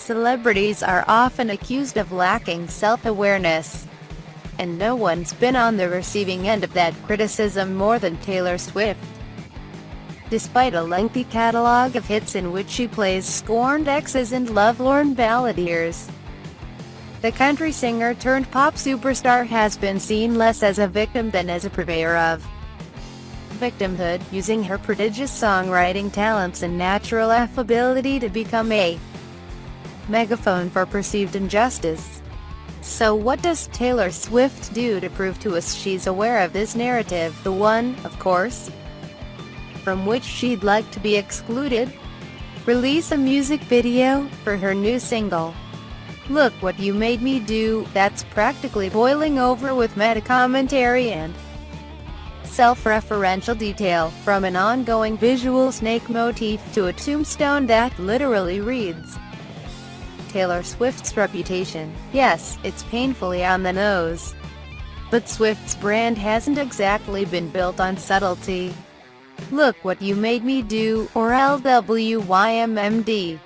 Celebrities are often accused of lacking self-awareness, and no one's been on the receiving end of that criticism more than Taylor Swift. Despite a lengthy catalog of hits in which she plays scorned exes and lovelorn balladeers, the country singer-turned-pop superstar has been seen less as a victim than as a purveyor of victimhood, using her prodigious songwriting talents and natural affability to become a megaphone for perceived injustice. So what does Taylor Swift do to prove to us she's aware of this narrative, the one, of course, from which she'd like to be excluded? Release a music video for her new single, "Look What You Made Me Do," that's practically boiling over with meta-commentary and self-referential detail, from an ongoing visual snake motif to a tombstone that literally reads, Taylor Swift's reputation. Yes, it's painfully on the nose. But Swift's brand hasn't exactly been built on subtlety. "Look What You Made Me Do," or LWYMMD,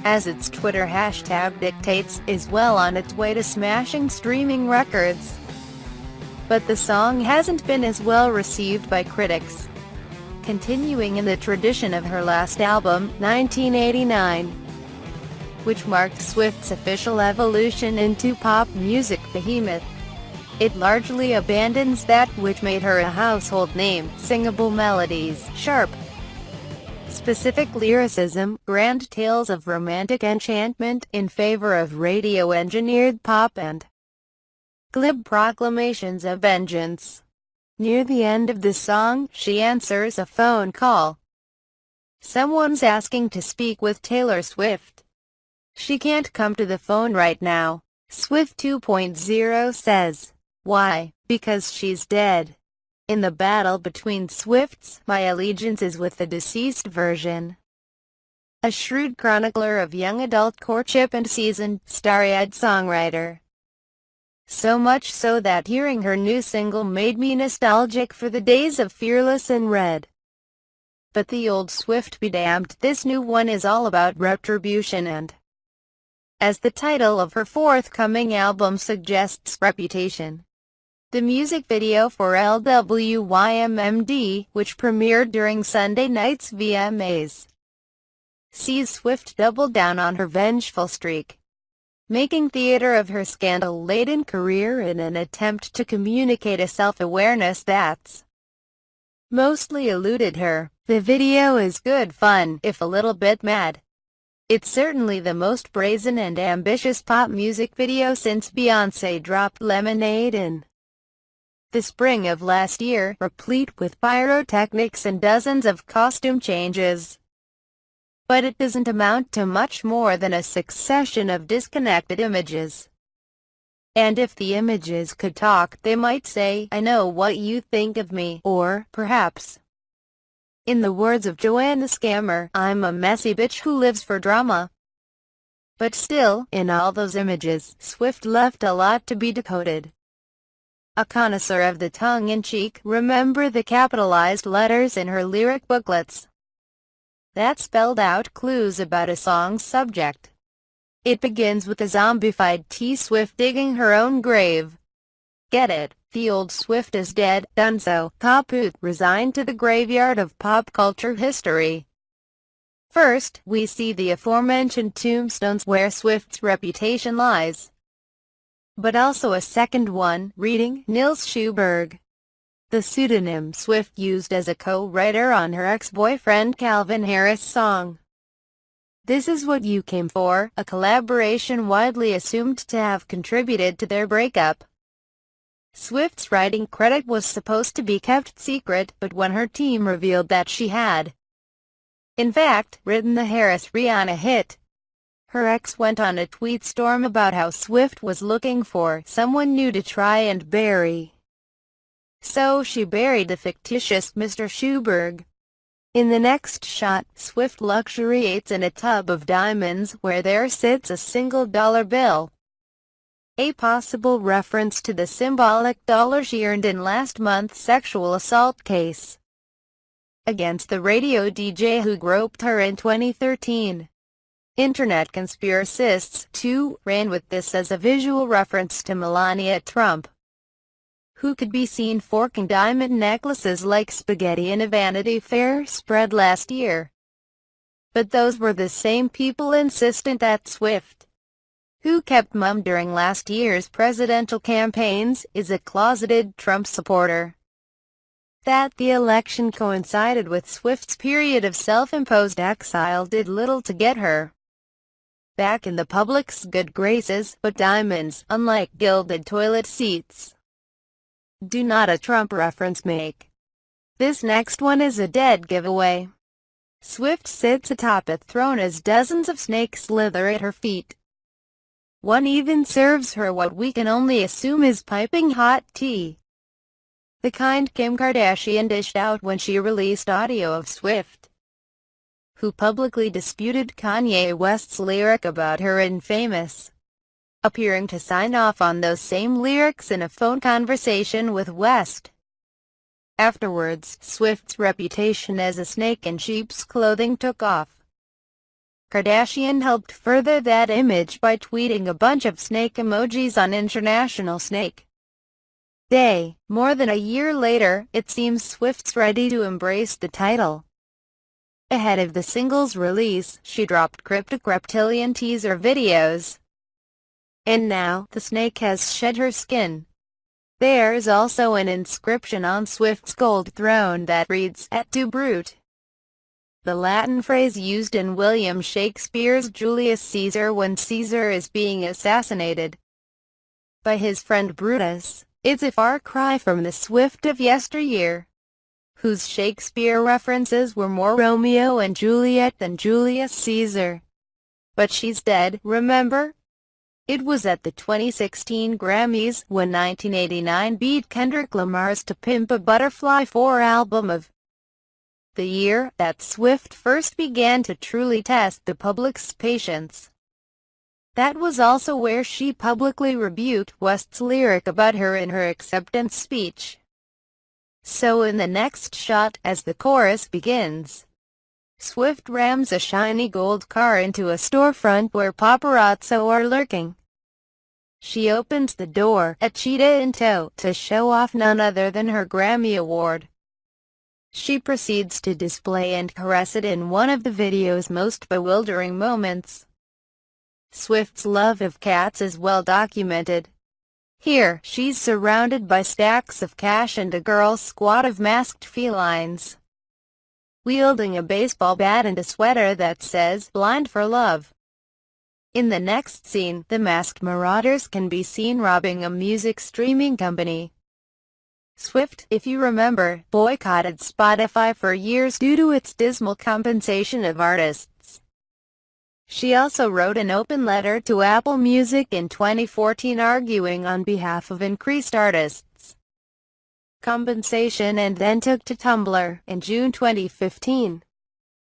as its Twitter hashtag dictates, is well on its way to smashing streaming records. But the song hasn't been as well received by critics, continuing in the tradition of her last album, 1989. Which marked Swift's official evolution into pop music behemoth. It largely abandons that which made her a household name: singable melodies, sharp, specific lyricism, grand tales of romantic enchantment, in favor of radio-engineered pop and glib proclamations of vengeance. Near the end of the song, she answers a phone call. Someone's asking to speak with Taylor Swift. She can't come to the phone right now, Swift 2.0 says. Why? Because she's dead. In the battle between Swifts, my allegiance is with the deceased version. A shrewd chronicler of young adult courtship and seasoned, starry-eyed songwriter. So much so that hearing her new single made me nostalgic for the days of Fearless and Red. But the old Swift be damned, this new one is all about retribution and, as the title of her forthcoming album suggests, reputation. The music video for LWYMMD, which premiered during Sunday night's VMAs, sees Swift double down on her vengeful streak, making theater of her scandal-laden career in an attempt to communicate a self-awareness that's mostly eluded her. The video is good fun, if a little bit mad. It's certainly the most brazen and ambitious pop music video since Beyoncé dropped Lemonade in the spring of last year, replete with pyrotechnics and dozens of costume changes. But it doesn't amount to much more than a succession of disconnected images. And if the images could talk, they might say, "I know what you think of me," or, perhaps, in the words of Joanna Scammer, "I'm a messy bitch who lives for drama." But still, in all those images, Swift left a lot to be decoded. A connoisseur of the tongue-in-cheek, remember the capitalized letters in her lyric booklets that spelled out clues about a song's subject. It begins with a zombified T Swift digging her own grave. Get it? The old Swift is dead, done so, kaput, resigned to the graveyard of pop culture history. First, we see the aforementioned tombstones where Swift's reputation lies. But also a second one, reading Nils Schuberg, the pseudonym Swift used as a co-writer on her ex-boyfriend Calvin Harris' song "This Is What You Came For," a collaboration widely assumed to have contributed to their breakup. Swift's writing credit was supposed to be kept secret, but when her team revealed that she had, in fact, written the Harris-Rihanna hit, her ex went on a tweet storm about how Swift was looking for someone new to try and bury. So she buried the fictitious Mr. Schuberg. In the next shot, Swift luxuriates in a tub of diamonds where there sits a single dollar bill. A possible reference to the symbolic dollar she earned in last month's sexual assault case against the radio DJ who groped her in 2013. Internet conspiracists, too, ran with this as a visual reference to Melania Trump, who could be seen forking diamond necklaces like spaghetti in a Vanity Fair spread last year. But those were the same people insistent that Swift, who kept mum during last year's presidential campaigns, is a closeted Trump supporter. That the election coincided with Swift's period of self-imposed exile did little to get her back in the public's good graces, but diamonds, unlike gilded toilet seats, do not a Trump reference make. This next one is a dead giveaway. Swift sits atop a throne as dozens of snakes slither at her feet. One even serves her what we can only assume is piping hot tea, the kind Kim Kardashian dished out when she released audio of Swift, who publicly disputed Kanye West's lyric about her in Famous, appearing to sign off on those same lyrics in a phone conversation with West. Afterwards, Swift's reputation as a snake in sheep's clothing took off. Kardashian helped further that image by tweeting a bunch of snake emojis on International Snake Day. More than a year later, it seems Swift's ready to embrace the title. Ahead of the single's release, she dropped cryptic reptilian teaser videos. And now, the snake has shed her skin. There's also an inscription on Swift's gold throne that reads, "Et tu, Brute," the Latin phrase used in William Shakespeare's Julius Caesar when Caesar is being assassinated by his friend Brutus. It's a far cry from the Swift of yesteryear, whose Shakespeare references were more Romeo and Juliet than Julius Caesar. But she's dead, remember? It was at the 2016 Grammys, when 1989 beat Kendrick Lamar's To Pimp a Butterfly 4 album of the year, that Swift first began to truly test the public's patience. That was also where she publicly rebuked West's lyric about her in her acceptance speech. So in the next shot, as the chorus begins, Swift rams a shiny gold car into a storefront where paparazzi are lurking. She opens the door, a cheetah in tow, to show off none other than her Grammy Award. She proceeds to display and caress it in one of the video's most bewildering moments. Swift's love of cats is well documented. Here, she's surrounded by stacks of cash and a girl squad of masked felines, wielding a baseball bat and a sweater that says, "Blind for Love." In the next scene, the masked marauders can be seen robbing a music streaming company. Swift, if you remember, boycotted Spotify for years due to its dismal compensation of artists. She also wrote an open letter to Apple Music in 2014 arguing on behalf of increased artists' compensation, and then took to Tumblr in June 2015,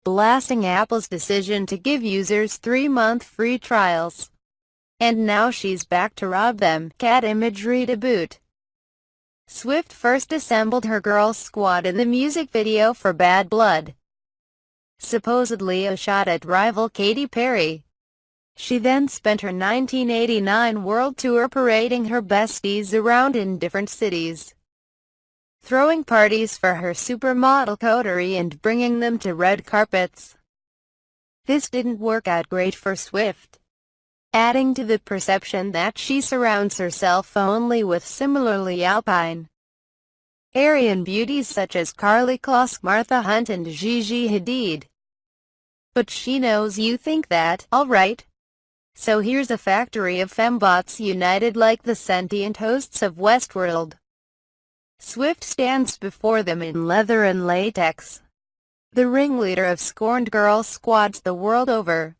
blasting Apple's decision to give users 3-month free trials. And now she's back to rob them, cat imagery to boot. Swift first assembled her girl squad in the music video for Bad Blood, supposedly a shot at rival Katy Perry. She then spent her 1989 world tour parading her besties around in different cities, throwing parties for her supermodel coterie and bringing them to red carpets. This didn't work out great for Swift, adding to the perception that she surrounds herself only with similarly alpine Aryan beauties such as Karlie Kloss, Martha Hunt and Gigi Hadid. But she knows you think that, alright. So here's a factory of fembots united like the sentient hosts of Westworld. Swift stands before them in leather and latex, the ringleader of scorned girl squads the world over.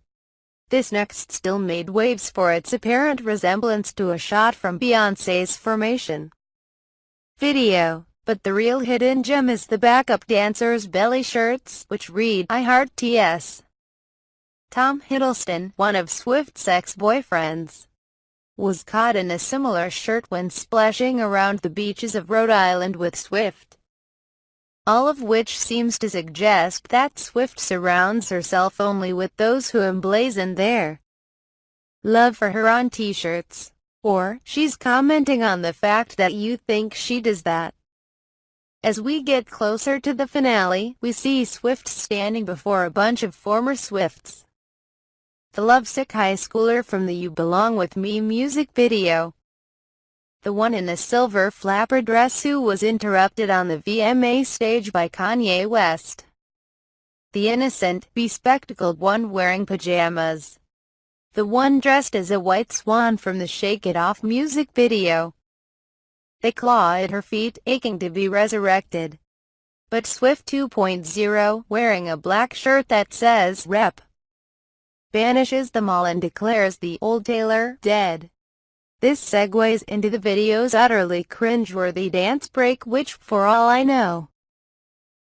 This next still made waves for its apparent resemblance to a shot from Beyoncé's Formation video, but the real hidden gem is the backup dancers' belly shirts, which read, "I Heart TS." Tom Hiddleston, one of Swift's ex-boyfriends, was caught in a similar shirt when splashing around the beaches of Rhode Island with Swift. all of which seems to suggest that Swift surrounds herself only with those who emblazon their love for her on t-shirts. Or, she's commenting on the fact that you think she does that. As we get closer to the finale, we see Swift standing before a bunch of former Swifts. The lovesick high schooler from the You Belong With Me music video. The one in a silver flapper dress who was interrupted on the VMA stage by Kanye West. The innocent, bespectacled one wearing pajamas. The one dressed as a white swan from the Shake It Off music video. They claw at her feet, aching to be resurrected. But Swift 2.0, wearing a black shirt that says Rep, banishes them all and declares the old Taylor dead. This segues into the video's utterly cringeworthy dance break, which, for all I know,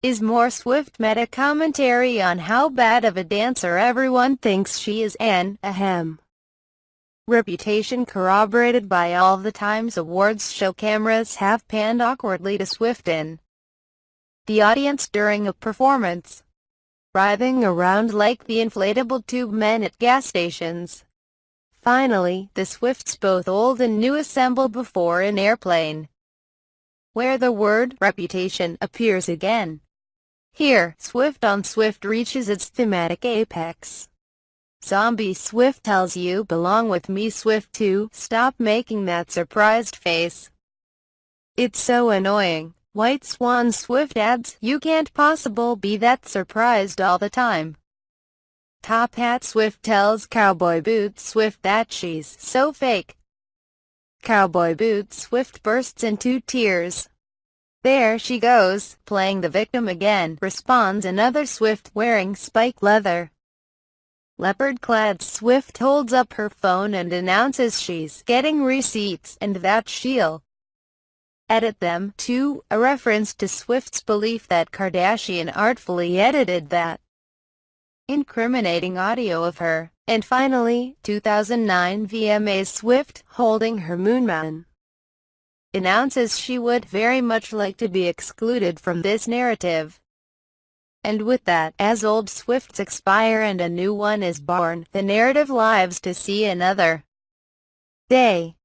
is more Swift meta commentary on how bad of a dancer everyone thinks she is, and, ahem, reputation corroborated by all the times awards show cameras have panned awkwardly to Swift in the audience during a performance, writhing around like the inflatable tube men at gas stations. Finally, the Swifts, both old and new, assemble before an airplane, where the word reputation appears again. Here, Swift on Swift reaches its thematic apex. Zombie Swift tells You Belong With Me Swift to stop making that surprised face. It's so annoying. White Swan Swift adds, you can't possibly be that surprised all the time. Top Hat Swift tells Cowboy Boots Swift that she's so fake. Cowboy Boots Swift bursts into tears. There she goes, playing the victim again, responds another Swift wearing spike leather. Leopard-clad Swift holds up her phone and announces she's getting receipts and that she'll edit them, too, a reference to Swift's belief that Kardashian artfully edited that incriminating audio of her. And finally, 2009 VMA's Swift, holding her Moonman, announces she would very much like to be excluded from this narrative. And with that, as old Swifts expire and a new one is born, the narrative lives to see another day.